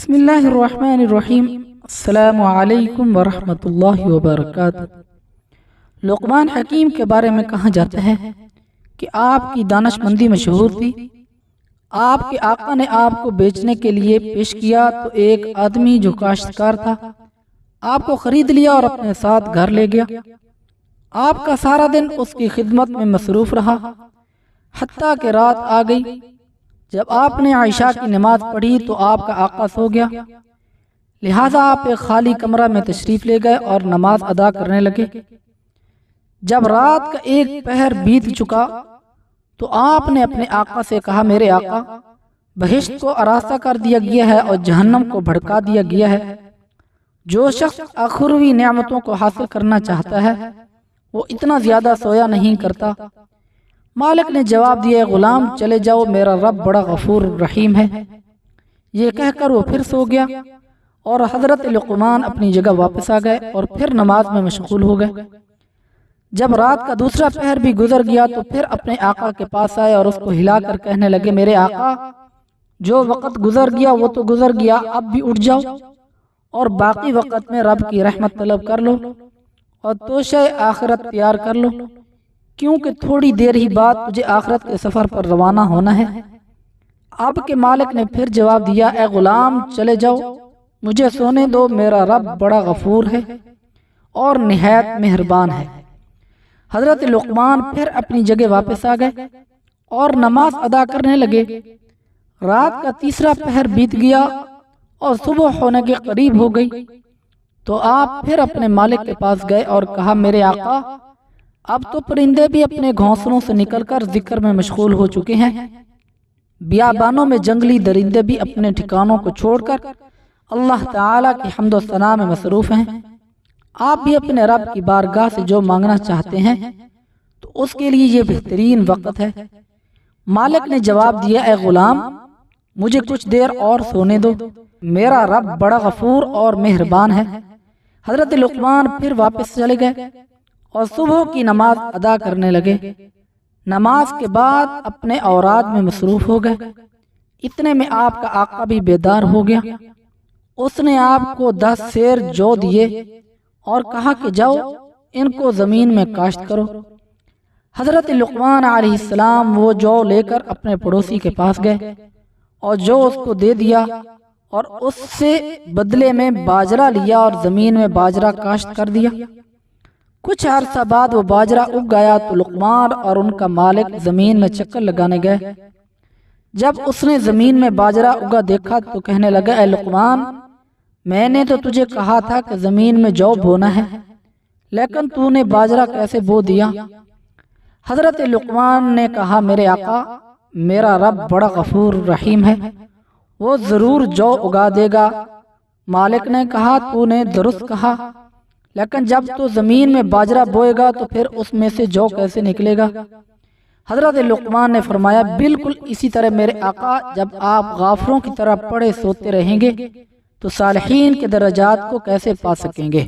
बिस्मिल्लाहिर्रहमानिर्रहीम। अस्सलामु अलैकुम वरहमतुल्लाहि वबरकातुहू। लुक़मान हकीम के बारे में कहा जाता है कि आपकी दानिशमंदी मशहूर थी। आपके आका ने आपको बेचने के लिए पेश किया तो एक आदमी जो काश्तकार था आपको खरीद लिया और अपने साथ घर ले गया। आपका सारा दिन उसकी खिदमत में मसरूफ रहा, हत्ता कि रात आ गई। जब आपने आयशा की नमाज पढ़ी तो आपका आका सो गया, लिहाजा आप एक खाली कमरा में तशरीफ ले गए और नमाज अदा करने लगे। जब रात का एक पहर बीत चुका तो आपने अपने आका से कहा, मेरे आका, बहिश्त को आरास्ता कर दिया गया है और जहन्नम को भड़का दिया गया है। जो शख्स आखिरी नेमतों को हासिल करना चाहता है वो इतना ज्यादा सोया नहीं करता। मालिक ने जवाब दिया, गुलाम चले जाओ, मेरा रब बड़ा गफूर रहीम है। ये कहकर वो फिर सो गया और हजरत लुक़मान अपनी जगह वापस आ गए और फिर नमाज में मशगूल हो गए। जब रात का दूसरा पहर भी गुजर गया तो फिर अपने आका के पास आए और उसको हिलाकर कहने लगे, मेरे आका, जो वक़्त गुजर गया वो तो गुजर गया, अब भी उठ जाओ और बाकी वक़्त में रब की रहमत तलब कर लो और तोशे आखिरत तैयार कर लो, क्योंकि थोड़ी देर ही बाद तुझे आखिरत के सफर पर रवाना होना है। अब के मालिक ने फिर जवाब दिया, ए गुलाम चले जाओ, मुझे सोने दो, मेरा रब बड़ा गफूर है और निहायत मेहरबान है। हजरत लुक़मान फिर अपनी जगह वापस आ गए और नमाज अदा करने लगे। रात का तीसरा पहर बीत गया और सुबह होने के करीब हो गई तो आप फिर अपने मालिक के पास गए और कहा, मेरे आका, अब तो परिंदे भी अपने घोंसलों से निकलकर जिक्र में मशगूल हो चुके हैं। बियाबानों में जंगली दरिंदे भी अपने ठिकानों को छोड़कर अल्लाह ताला की हम्दो सना में मसरूफ हैं। आप भी अपने रब की बारगाह से जो मांगना चाहते हैं तो उसके लिए ये बेहतरीन वक्त है। मालिक ने जवाब दिया, ए गुलाम, मुझे कुछ देर और सोने दो, मेरा रब बड़ा गफूर और मेहरबान है। हजरत लुक़मान फिर वापस चले गए और सुबह की नमाज अदा करने लगे। नमाज के बाद अपने औराद में मसरूफ हो गए। इतने में आपका आका भी बेदार हो गया। उसने आपको 10 शेर जौ दिए और कहा कि जाओ इनको जमीन में काश्त करो। हजरत लुक़मान अलैहिस्सलाम वो जौ लेकर अपने पड़ोसी के पास गए और जौ उसको दे दिया और उससे बदले में बाजरा लिया और जमीन में बाजरा काश्त कर दिया। कुछ अरसा बाद वो बाजरा उग गया तो लुक़मान और उनका मालिक जमीन में चक्कर लगाने गए। जब उसने जमीन में बाजरा उगा देखा तो कहने लगा, ए लुक़मान, मैंने तो तुझे कहा था कि जमीन में जौ बोना है, लेकिन तूने बाजरा कैसे बो दिया? हजरत लुक़मान ने कहा, मेरे आका, मेरा रब बड़ा गफूर रहीम है, वो जरूर जौ उगा देगा। मालिक ने कहा, तूने दुरुस्त कहा, लेकिन जब तो जमीन में बाजरा बोएगा तो फिर उसमें से जौ कैसे निकलेगा? हजरत लुक़मान ने फरमाया, बिल्कुल इसी तरह मेरे आका, जब आप गाफरों की तरह पड़े सोते रहेंगे तो सालिहीन के दर्जात को कैसे पा सकेंगे?